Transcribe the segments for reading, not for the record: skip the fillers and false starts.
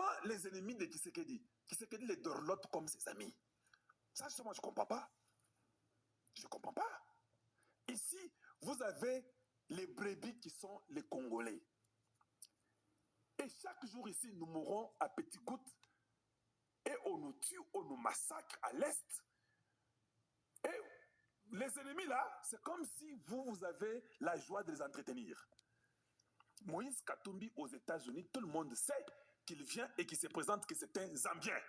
Comment les ennemis de Tshisekedi les dorlotent comme ses amis? Ça, justement, je ne comprends pas. Je ne comprends pas. Ici, vous avez les brebis qui sont les Congolais. Et chaque jour ici, nous mourons à petites gouttes. Et on nous tue, on nous massacre à l'Est. Et les ennemis là, c'est comme si vous avez la joie de les entretenir. Moïse Katumbi aux États-Unis, tout le monde sait qu'il vient et qu'il se présente que c'est un Zambien.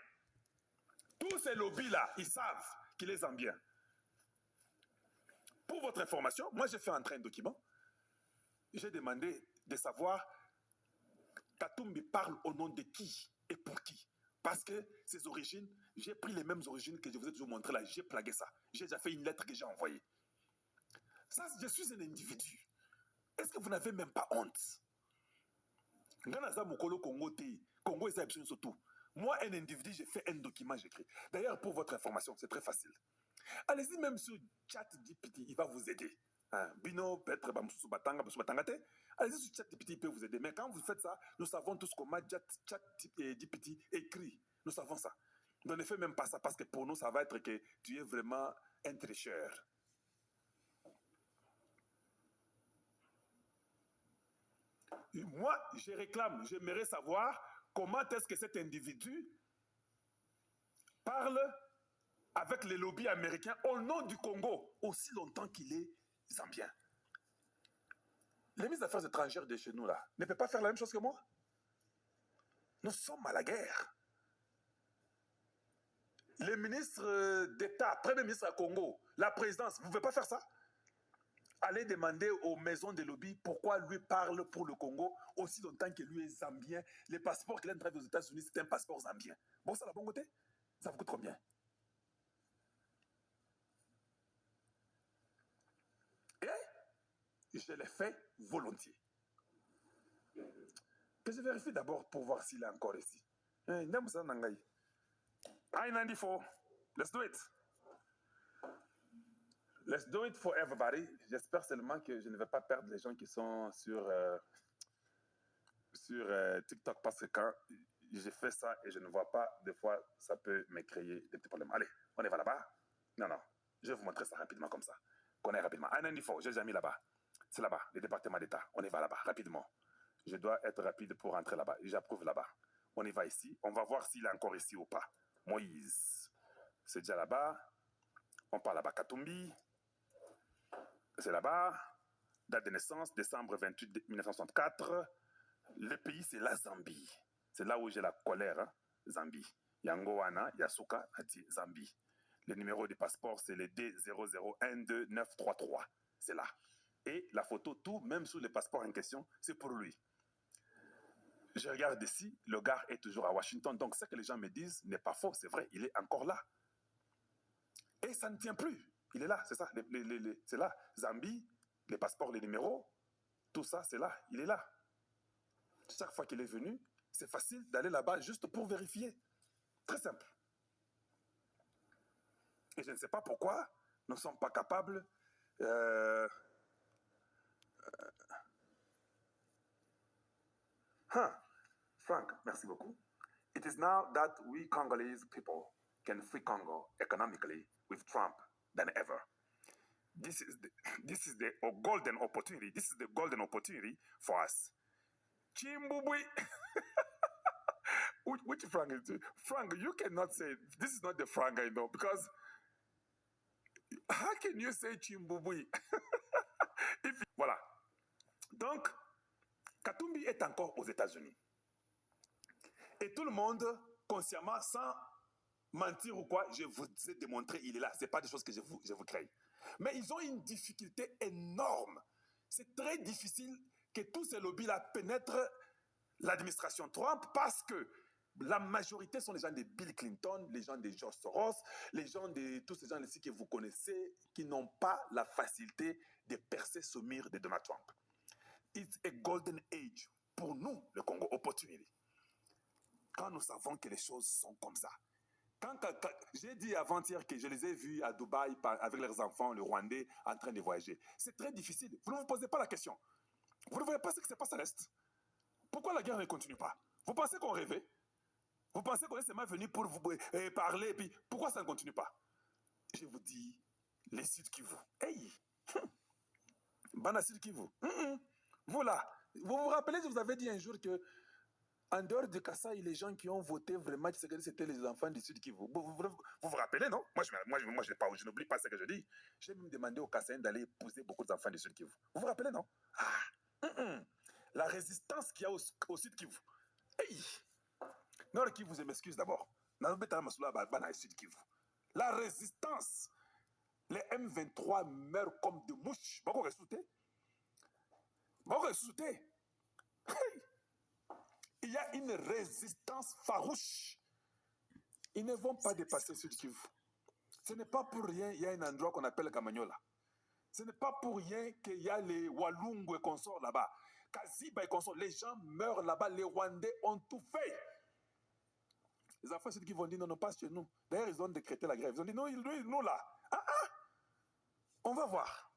Tous ces lobbies-là, ils savent qu'il est Zambien. Pour votre information, moi j'ai fait entrer un document. J'ai demandé de savoir Katumbi parle au nom de qui et pour qui. Parce que ses origines, j'ai pris les mêmes origines que je vous ai toujours montré là. J'ai plagué ça. J'ai déjà fait une lettre que j'ai envoyée. Ça, je suis un individu. Est-ce que vous n'avez même pas honte? Congo est surtout. Moi, un individu, j'ai fait un document, j'écris. D'ailleurs, pour votre information, c'est très facile. Allez-y même sur ChatGPT, il va vous aider. Bino, Petre, allez-y sur ChatGPT, il peut vous aider. Mais quand vous faites ça, nous savons tous comment ChatGPT écrit. Nous savons ça. Donc ne fais même pas ça parce que pour nous, ça va être que tu es vraiment un tricheur. Moi, je réclame, j'aimerais savoir comment est-ce que cet individu parle avec les lobbies américains au nom du Congo, aussi longtemps qu'il est zambien. Les ministres des Affaires étrangères de chez nous, là, ne peuvent pas faire la même chose que moi. Nous sommes à la guerre. Les ministres d'État, Premier ministre à Congo, la présidence, vous ne pouvez pas faire ça? Allez demander aux maisons de lobby pourquoi lui parle pour le Congo aussi longtemps que lui est zambien. Les passeports qu'il a entré aux États-Unis, c'est un passeport zambien. Bon, ça, la bon côté, ça vous coûte combien? Et je l'ai fait volontiers. Que je vérifie d'abord pour voir s'il est encore ici. Let's do it. Let's do it for everybody. J'espère seulement que je ne vais pas perdre les gens qui sont sur TikTok parce que quand j'ai fait ça et je ne vois pas, des fois, ça peut me créer des petits problèmes. Allez, on y va là-bas. Non, je vais vous montrer ça rapidement comme ça. Connais rapidement. J'ai déjà mis là-bas. C'est là-bas, le département d'État. On y va là-bas, rapidement. Je dois être rapide pour rentrer là-bas. J'approuve là-bas. On y va ici. On va voir s'il est encore ici ou pas. Moïse. C'est déjà là-bas. On parle là-bas. Katumbi. C'est là-bas. Date de naissance, décembre 28 1964. Le pays, c'est la Zambie. C'est là où j'ai la colère. Hein? Zambie. Yangoana, Yasuka, Nati, Zambie. Le numéro du passeport, c'est le D00122933. C'est là. Et la photo, tout, même sous le passeport en question, c'est pour lui. Je regarde ici, le gars est toujours à Washington. Donc, ce que les gens me disent n'est pas faux. C'est vrai, il est encore là. Et ça ne tient plus. Il est là, c'est ça. C'est là. Zambie, les passeports, les numéros, tout ça, c'est là. Il est là. Chaque fois qu'il est venu, c'est facile d'aller là-bas juste pour vérifier. Très simple. Et je ne sais pas pourquoi nous ne sommes pas capables... Frank, merci beaucoup. It is now that we Congolese people can free Congo economically with Trump than ever. This is the golden opportunity. This is the golden opportunity for us. Chimbubui. Which Frank is it? Frank, you cannot say, this is not the Frank I know, because how can you say Chimbubui? Voilà. Donc, Katumbi est encore aux États-Unis. Et tout le monde, consciemment, sans mentir ou quoi, je vous ai démontré, il est là. Ce n'est pas des choses que je vous crée. Mais ils ont une difficulté énorme. C'est très difficile que tous ces lobbies-là pénètrent l'administration Trump parce que la majorité sont les gens de Bill Clinton, les gens de George Soros, les gens de tous ces gens-ci que vous connaissez, qui n'ont pas la facilité de percer ce mur de Donald Trump. It's a golden age pour nous, le Congo, opportunity. Quand nous savons que les choses sont comme ça. Quand j'ai dit avant-hier que je les ai vus à Dubaï avec leurs enfants, le Rwandais, en train de voyager. C'est très difficile. Vous ne vous posez pas la question. Vous ne voyez pas ce qui se passe à l'Est. Pourquoi la guerre ne continue pas? Vous pensez qu'on rêvait? Vous pensez qu'on est seulement venu pour vous parler, et puis pourquoi ça ne continue pas? Je vous dis, les Sud Kivu. Hey! Bana Sud Kivu. Vous là, vous vous rappelez, je vous avais dit un jour que en dehors de Kassai, les gens qui ont voté vraiment, c'était les enfants du Sud Kivu. Vous rappelez, non? Moi, je n'oublie pas ce que je dis. J'ai même demandé aux Kassaïens d'aller épouser beaucoup d'enfants du Sud Kivu. Vous vous rappelez, non? La résistance qu'il y a au Sud Kivu. Hey! Nord Kivu, je m'excuse d'abord. La résistance. Les M23 meurent comme des mouches. Bon, ressuscité. Hey! Il y a une résistance farouche. Ils ne vont pas dépasser Sud Kivu. Ce n'est pas pour rien qu'il y a un endroit qu'on appelle Kamanyola. Ce n'est pas pour rien qu'il y a les Walungu et consorts là-bas. Kaziba et consorts. Les gens meurent là-bas. Les Rwandais ont tout fait. Les enfants Sud Kivu vont dire non, non, pas chez nous. D'ailleurs, ils ont décrété la grève. Ils ont dit non, nous là. On va voir.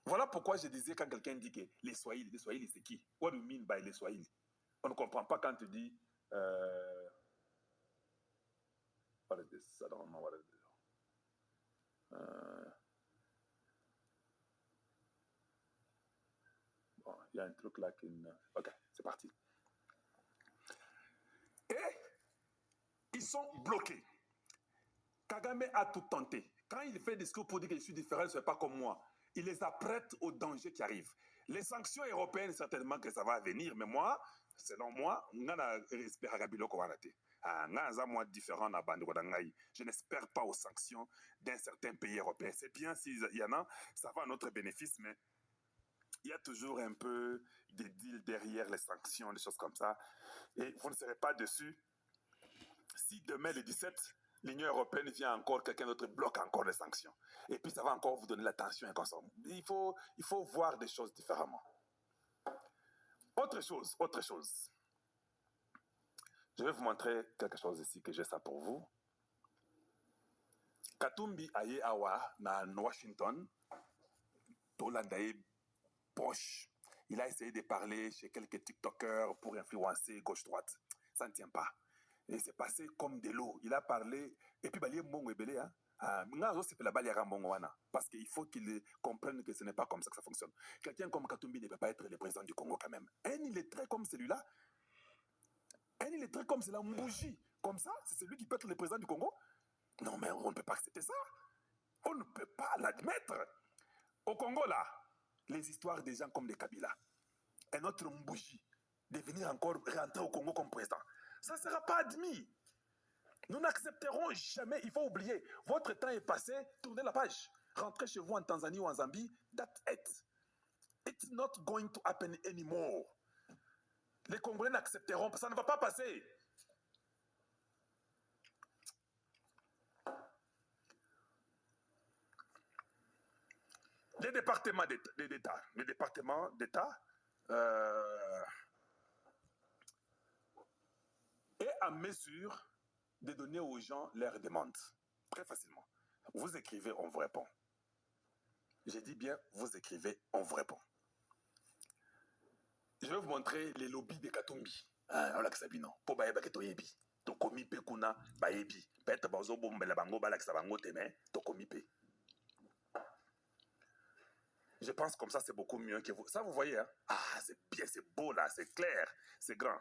Voilà pourquoi je disais quand quelqu'un dit que les Swahili c'est qui? What do you mean by les Swahili? On ne comprend pas quand tu dis what is this? I don't know what it is. Bon, il y a un truc là qui... Ok, c'est parti. Et ils sont bloqués. Kagame a tout tenté. Quand il fait des discours pour dire que je suis différent, ce n'est pas comme moi. Il les apprête aux dangers qui arrivent. Les sanctions européennes, certainement que ça va venir, mais moi, selon moi, je n'espère pas aux sanctions d'un certain pays européen. C'est bien s'il y en a, ça va à notre bénéfice, mais il y a toujours un peu des deals derrière les sanctions, des choses comme ça. Et vous ne serez pas dessus si demain, le 17, l'Union européenne vient encore, quelqu'un d'autre bloque encore les sanctions. Et puis ça va encore vous donner l'attention et consommer. Il faut voir des choses différemment. Autre chose. Je vais vous montrer quelque chose ici que j'ai ça pour vous. Katumbi aye awa na Washington, Tolandaye poche. Il a essayé de parler chez quelques TikTokers pour influencer gauche-droite. Ça ne tient pas. Et c'est passé comme de l'eau. Il a parlé, et puis il y a un belé, hein. Parce qu'il faut qu'ils comprennent que ce n'est pas comme ça que ça fonctionne. Quelqu'un comme Katumbi ne peut pas être le président du Congo quand même. Un illettré comme celui-là, un illettré comme cela, Mbouji, comme ça, c'est celui qui peut être le président du Congo? Non, mais on ne peut pas accepter ça. On ne peut pas l'admettre. Au Congo, là, les histoires des gens comme des Kabila, un autre Mbouji, de venir encore rentrer au Congo comme président, ça ne sera pas admis. Nous n'accepterons jamais, il faut oublier. Votre temps est passé, tournez la page. Rentrez chez vous en Tanzanie ou en Zambie, that's it. It's not going to happen anymore. Les Congolais n'accepteront pas, ça ne va pas passer. Les départements d'État est à mesure de donner aux gens leurs demandes. Très facilement. Vous écrivez, on vous répond. J'ai dit bien, vous écrivez, on vous répond. Je vais vous montrer les lobbies de Katumbi. On l'a sabino. Pour baye baketoyebi. To komipe kuna bayebi. Peut-être bazo bombela bango balaksa bango teme. To komipe. Je pense comme ça, c'est beaucoup mieux que vous. Ça, vous voyez, hein? Ah, c'est bien, c'est beau là, c'est clair, c'est grand.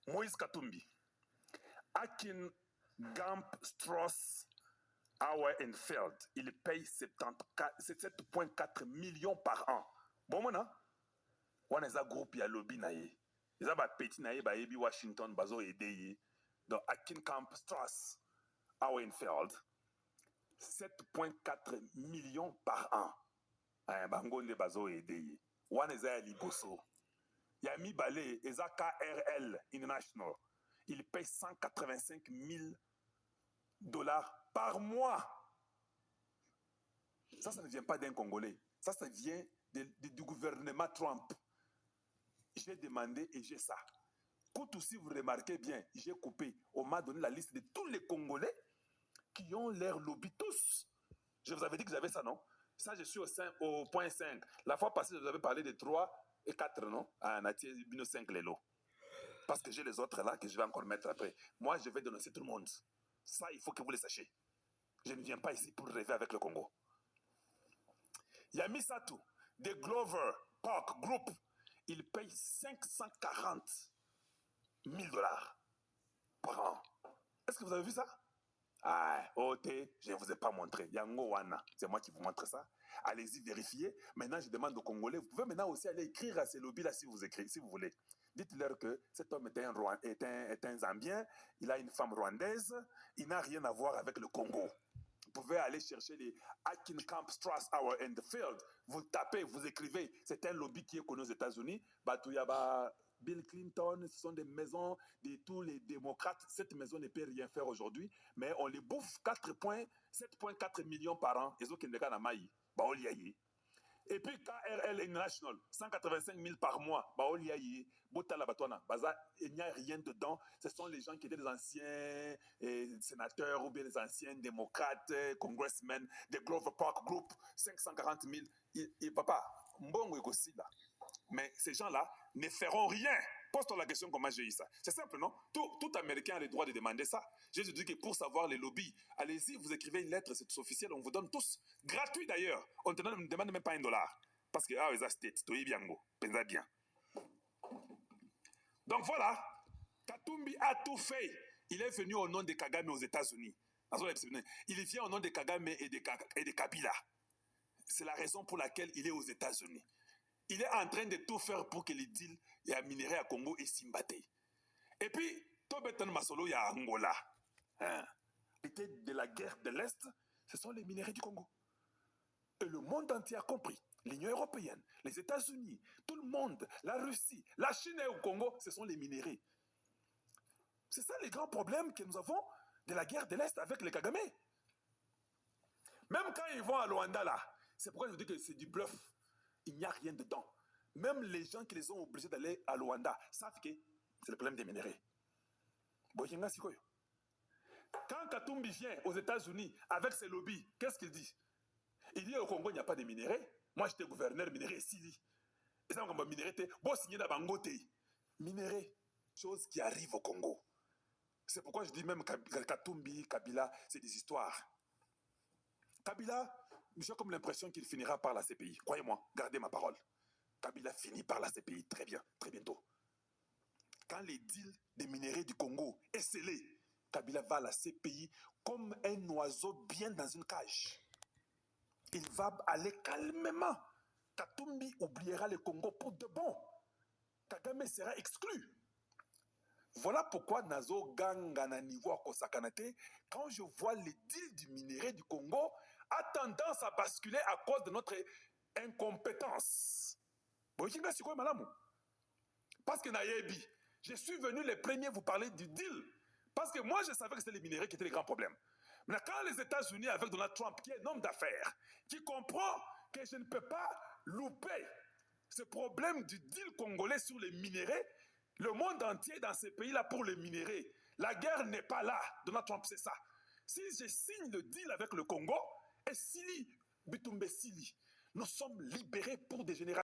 Moïse Katumbi. Akin Gamp Strauss Auer and Feld, il paye 7,4 millions par an. Bon, maintenant, on a un groupe, il y a lobby, il y a un petit naïe, il Washington, bazo aidé. Donc, Akin Gamp Strauss Auer and Feld, 7,4 millions par an. Bangonde bazo aidé. On a un liboso. Yami Balé, Eza KRL International, il paye 185 000 dollars par mois. Ça ne vient pas d'un Congolais. Ça vient du gouvernement Trump. J'ai demandé et j'ai ça. Quand aussi vous remarquez bien, j'ai coupé. On m'a donné la liste de tous les Congolais qui ont leur lobby tous. Je vous avais dit que j'avais ça, non? Ça, je suis au point 5. La fois passée, je vous avais parlé de 3 et 4, non? Ah, Natie, 5 les lots. Parce que j'ai les autres là que je vais encore mettre après. Moi, je vais dénoncer tout le monde. Ça, il faut que vous le sachiez. Je ne viens pas ici pour rêver avec le Congo. Yami Satou, de Glover Park Group, il paye 540 000 dollars par an. Est-ce que vous avez vu ça? Ah, OT, je ne vous ai pas montré. Yango Wana, c'est moi qui vous montre ça. Allez-y, vérifiez. Maintenant, je demande aux Congolais, vous pouvez maintenant aussi aller écrire à ces lobbies-là si vous écrivez, si vous voulez. Dites-leur que cet homme est un Zambien, il a une femme rwandaise, il n'a rien à voir avec le Congo. Vous pouvez aller chercher les Akinkamp, Strasshauer and the Field. Vous tapez, vous écrivez. C'est un lobby qui est connu aux États-Unis. Batuyaba, Bill Clinton, ce sont des maisons de tous les démocrates. Cette maison ne peut rien faire aujourd'hui, mais on les bouffe 7,4 millions par an. Ils ont qu'un dégât dans maï. Et puis KRL International, 185 000 par mois. Il n'y a rien dedans. Ce sont les gens qui étaient des anciens sénateurs ou bien des anciens démocrates, congressmen, des Glover Park Group, 540 000. Et papa, mbongo aussi là. Mais ces gens-là ne feront rien. Pose-toi la question comment j'ai eu ça. C'est simple, non? Tout Américain a le droit de demander ça. Jésus dit que pour savoir les lobbies, allez-y, vous écrivez une lettre, c'est officiel, on vous donne tous. Gratuit d'ailleurs. On ne demande même pas $1. Parce que, les States, tu es bien, pensez bien. Donc voilà, Katumbi a tout fait. Il est venu au nom de Kagame aux États-Unis. Il vient au nom de Kagame et de Kabila. C'est la raison pour laquelle il est aux États-Unis. Il est en train de tout faire pour que les deals et minerai à Congo et Simbate. Et puis, Tobetan Masolo, il y a Angola. De la guerre de l'Est, ce sont les minéraux du Congo. Et le monde entier a compris. L'Union européenne, les États-Unis, tout le monde, la Russie, la Chine et au Congo, ce sont les minéraux. C'est ça les grands problèmes que nous avons de la guerre de l'Est avec les Kagame. Même quand ils vont à Luanda, là, c'est pourquoi je vous dis que c'est du bluff. Il n'y a rien dedans. Même les gens qui les ont obligés d'aller à Luanda savent que c'est le problème des minéraux. Quand Katumbi vient aux États-Unis avec ses lobbies, qu'est-ce qu'il dit? Il dit au Congo, il n'y a pas de minéraux. Moi, j'étais gouverneur minéraux Sili. Et ça, on va minéraux, bon signé dans Bangote. Minéraux, chose qui arrive au Congo. C'est pourquoi je dis même Katumbi, Kabila, c'est des histoires. Kabila, j'ai comme l'impression qu'il finira par la CPI. Croyez-moi, gardez ma parole. Kabila finit par la CPI très bien, très bientôt. Quand les deals des minéraux du Congo est scellé, Kabila va à la CPI comme un oiseau bien dans une cage. Il va aller calmement. Katumbi oubliera le Congo pour de bon. Kagame sera exclu. Voilà pourquoi Nazo Gangana Nivo Kosakanate, quand je vois les deals du minerai du Congo, a tendance à basculer à cause de notre incompétence. Parce que Nayebi, je suis venu les premiers vous parler du deal. Parce que moi, je savais que c'était les minéraux qui étaient les grands problèmes. Mais quand les États-Unis, avec Donald Trump, qui est un homme d'affaires, qui comprend que je ne peux pas louper ce problème du deal congolais sur les minéraux, le monde entier dans ces pays-là pour les minéraux, la guerre n'est pas là. Donald Trump, c'est ça. Si je signe le deal avec le Congo, et Sili, Bitumbe Sili, nous sommes libérés pour des générations.